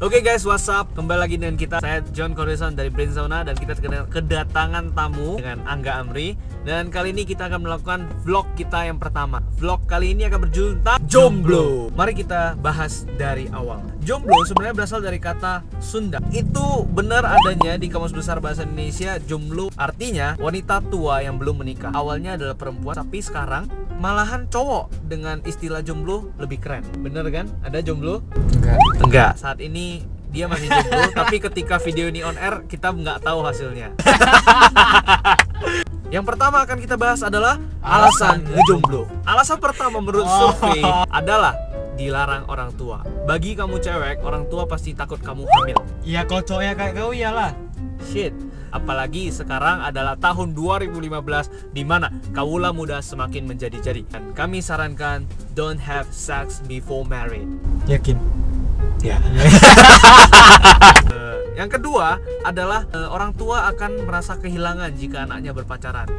Oke guys, what's up? Kembali lagi dengan kita. Saya John Corison dari Brain Sauna dan kita kedatangan tamu dengan Angga Amri. Dan kali ini kita akan melakukan vlog kita yang pertama. Vlog kali ini akan berjudul tentang jomblo. Mari kita bahas dari awal. Jomblo sebenarnya berasal dari kata Sunda. Itu benar adanya di Kamus Besar Bahasa Indonesia. Jomblo artinya wanita tua yang belum menikah. Awalnya adalah perempuan, tapi sekarang malahan cowok dengan istilah jomblo lebih keren. Bener kan? Ada jomblo? Enggak. Saat ini dia masih jomblo, tapi ketika video ini on air kita nggak tahu hasilnya. Yang pertama akan kita bahas adalah alasan ngejomblo. Alasan pertama menurut survei adalah dilarang orang tua. Bagi kamu cewek, orang tua pasti takut kamu hamil. Iya, kalau cowoknya kayak kau iyalah. Shit. Apalagi sekarang adalah tahun 2015 di mana kaula muda semakin menjadi-jadi. Dan kami sarankan don't have sex before married. Yakin? Ya. Yang kedua adalah orang tua akan merasa kehilangan jika anaknya berpacaran.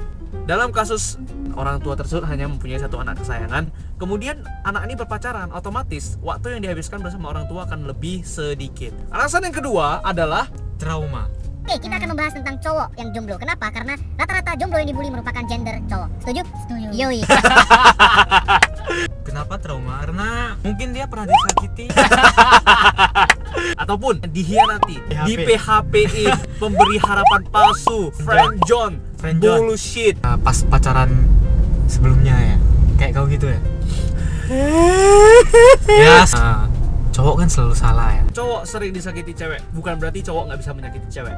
Dalam kasus orang tua tersebut hanya mempunyai satu anak kesayangan, kemudian anak ini berpacaran, otomatis waktu yang dihabiskan bersama orang tua akan lebih sedikit. Alasan yang kedua adalah Trauma. Oke, kita akan membahas tentang cowok yang jomblo. Kenapa? Karena rata-rata jomblo yang dibully merupakan gender cowok. Setuju? Setuju. Yoi. Kenapa trauma? Karena mungkin dia pernah disakiti ataupun dihianati, PHP. di PHP-in, pemberi harapan palsu, friend John, bullshit. Pas pacaran sebelumnya ya, kayak kau gitu ya. Ya, cowok kan selalu salah ya. Cowok sering disakiti cewek, bukan berarti cowok nggak bisa menyakiti cewek.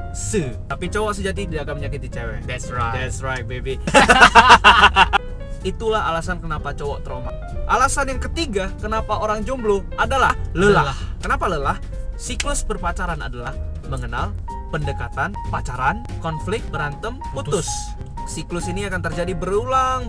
Tapi cowok sejati tidak akan menyakiti cewek. That's right. That's right, baby. Itulah alasan kenapa cowok trauma. Alasan yang ketiga kenapa orang jomblo adalah lelah. Kenapa lelah? Siklus berpacaran adalah mengenal, pendekatan, pacaran, konflik, berantem, putus. Siklus ini akan terjadi berulang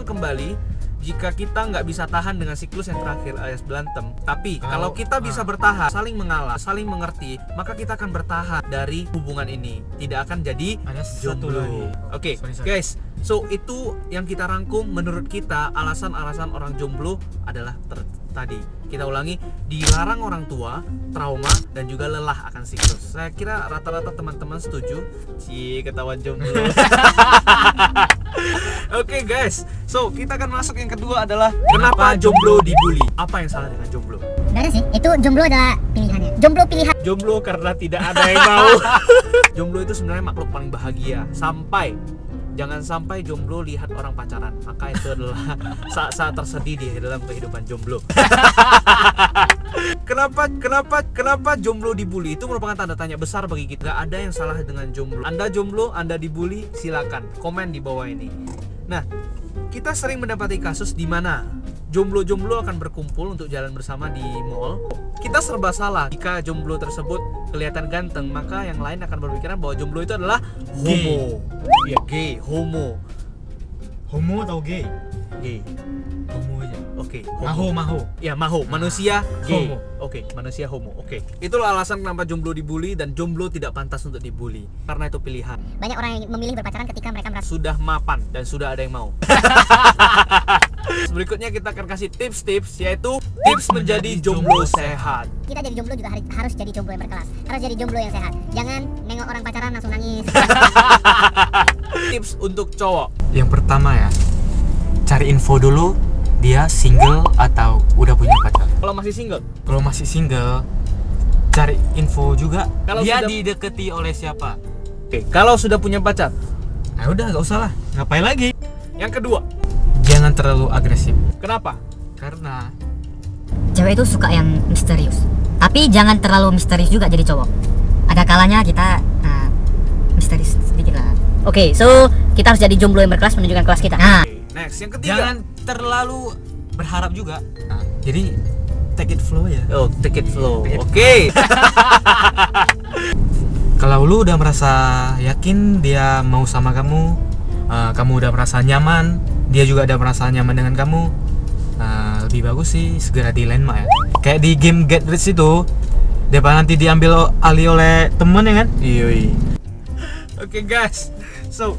kembali. Jika kita nggak bisa tahan dengan siklus yang terakhir alias berantem, tapi kalau kita bisa bertahan, saling mengalah, saling mengerti, maka kita akan bertahan dari hubungan ini. Tidak akan jadi Ada satu lagi. Oke, Sorry. guys. So itu yang kita rangkum. Menurut kita alasan-alasan orang jomblo adalah tadi. Kita ulangi, dilarang orang tua, trauma, dan juga lelah akan siklus. Saya kira rata-rata teman-teman setuju. Ketahuan jomblo. Oke guys, so kita akan masuk yang kedua adalah kenapa jomblo dibully. Apa yang salah dengan jomblo? Benar sih, itu jomblo adalah pilihannya. Jomblo pilihan. Jomblo karena tidak ada yang mau. Jomblo itu sebenarnya makhluk paling bahagia. Jangan sampai jomblo lihat orang pacaran. Maka itu adalah saat-saat tersedih di dalam kehidupan jomblo. Kenapa jomblo dibully? Itu merupakan tanda tanya besar bagi kita. Gak ada yang salah dengan jomblo. Anda jomblo, Anda dibully, silakan komen di bawah ini. Nah, kita sering mendapati kasus di mana jomblo-jomblo akan berkumpul untuk jalan bersama di mall. Kita serba salah jika jomblo tersebut kelihatan ganteng, maka yang lain akan berpikiran bahwa jomblo itu adalah homo. Iya, gay, homo. Homo atau gay? Gay. Homo aja. Oke, Maho. Ya, maho, manusia gay. Homo. Oke, manusia homo. Oke. Itulah alasan kenapa jomblo dibully dan jomblo tidak pantas untuk dibully. Karena itu pilihan. Banyak orang yang memilih berpacaran ketika mereka merasa Sudah mapan dan sudah ada yang mau. Berikutnya kita akan kasih tips-tips, yaitu tips menjadi jomblo sehat. kita jadi jomblo juga harus jadi jomblo yang berkelas. Harus jadi jomblo yang sehat. Jangan nengok orang pacaran langsung nangis. Tips untuk cowok. Yang pertama ya, cari info dulu dia single atau udah punya pacar. Kalau masih single, Kalau masih single, cari info juga Kalau dia sudah- dideketi oleh siapa. oke. Kalau sudah punya pacar, Nah udah, gak usah lah, ngapain lagi. yang kedua, Jangan terlalu agresif. kenapa? Karena Cewek itu suka yang misterius, tapi jangan terlalu misterius juga jadi cowok. Ada kalanya kita misterius sedikit lah. Oke, so kita harus jadi jomblo yang berkelas, menunjukkan kelas kita. Nah, Oke, next, yang ketiga. jangan terlalu berharap juga. Nah, jadi take it flow ya. Oh, take it slow. Take it Oke. Kalau lu udah merasa yakin dia mau sama kamu, kamu udah merasa nyaman, dia juga udah merasa nyaman dengan kamu, lebih bagus sih segera di landmark ya. Kayak di game Get Rich itu, daripada nanti diambil alih oleh temen ya kan? Iya. Oke guys, so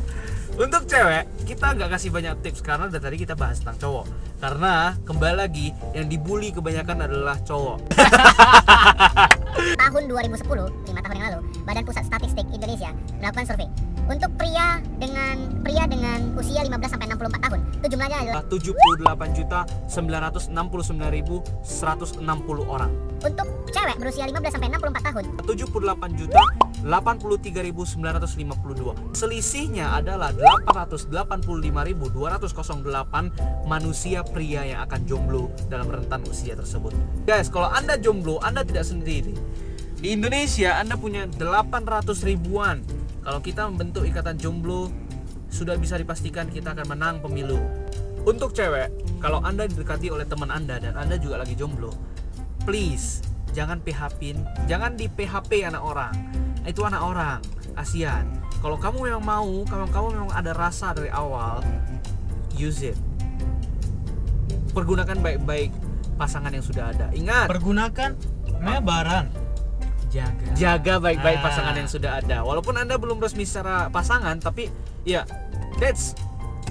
untuk cewek kita nggak kasih banyak tips karena dari tadi kita bahas tentang cowok. Karena kembali lagi yang dibully kebanyakan adalah cowok. 2010, 5 tahun yang lalu, Badan Pusat Statistik Indonesia melakukan survei. Untuk pria dengan usia 15 sampai 64 tahun, itu jumlahnya adalah 78.079.160 orang. untuk cewek berusia 15 sampai 64 tahun, 78.083.952. Selisihnya adalah 885.208 manusia pria yang akan jomblo dalam rentan usia tersebut. Guys, kalau Anda jomblo, Anda tidak sendiri. Di Indonesia Anda punya 800 ribuan. Kalau kita membentuk ikatan jomblo, sudah bisa dipastikan kita akan menang pemilu. Untuk cewek, kalau Anda didekati oleh teman Anda dan Anda juga lagi jomblo, please jangan jangan di PHP anak orang. Itu anak orang, kasihan. Kalau kamu memang mau, kamu memang ada rasa dari awal, use it. Pergunakan baik-baik pasangan yang sudah ada. Ingat, Pergunakan barang. jaga baik-baik pasangan yang sudah ada. Walaupun Anda belum resmi secara pasangan, tapi ya,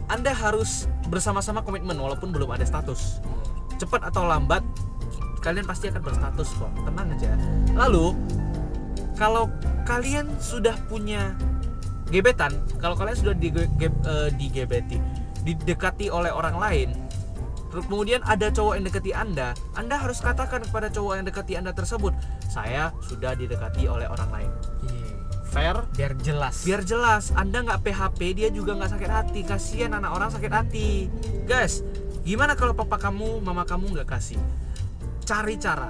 Anda harus bersama-sama komitmen walaupun belum ada status. Cepat atau lambat kalian pasti akan berstatus kok, tenang aja. Lalu kalau kalian sudah punya gebetan, kalau kalian sudah didekati oleh orang lain, kemudian ada cowok yang dekati Anda harus katakan kepada cowok yang dekati Anda tersebut, saya sudah didekati oleh orang lain. Fair? Biar jelas. Anda nggak PHP, dia juga nggak sakit hati. Kasihan anak orang sakit hati. Guys, gimana kalau papa kamu, mama kamu nggak kasih? Cari cara.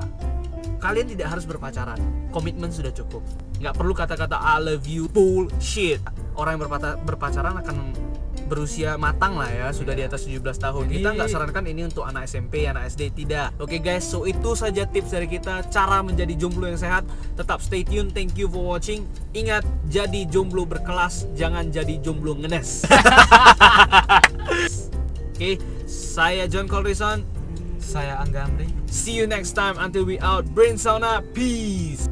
Kalian tidak harus berpacaran, komitmen sudah cukup. Nggak perlu kata-kata I love you, bullshit. Orang yang berpacaran akan berusia matang lah ya, sudah di atas 17 tahun. Kita nggak sarankan ini untuk anak SMP, anak SD, tidak. Oke guys, so itu saja tips dari kita, cara menjadi jomblo yang sehat. Tetap stay tune, thank you for watching. Ingat, jadi jomblo berkelas, jangan jadi jomblo ngenes. Oke, saya John Colrison. Saya Angga Amri. See you next time, until we out. Brain Sauna, peace.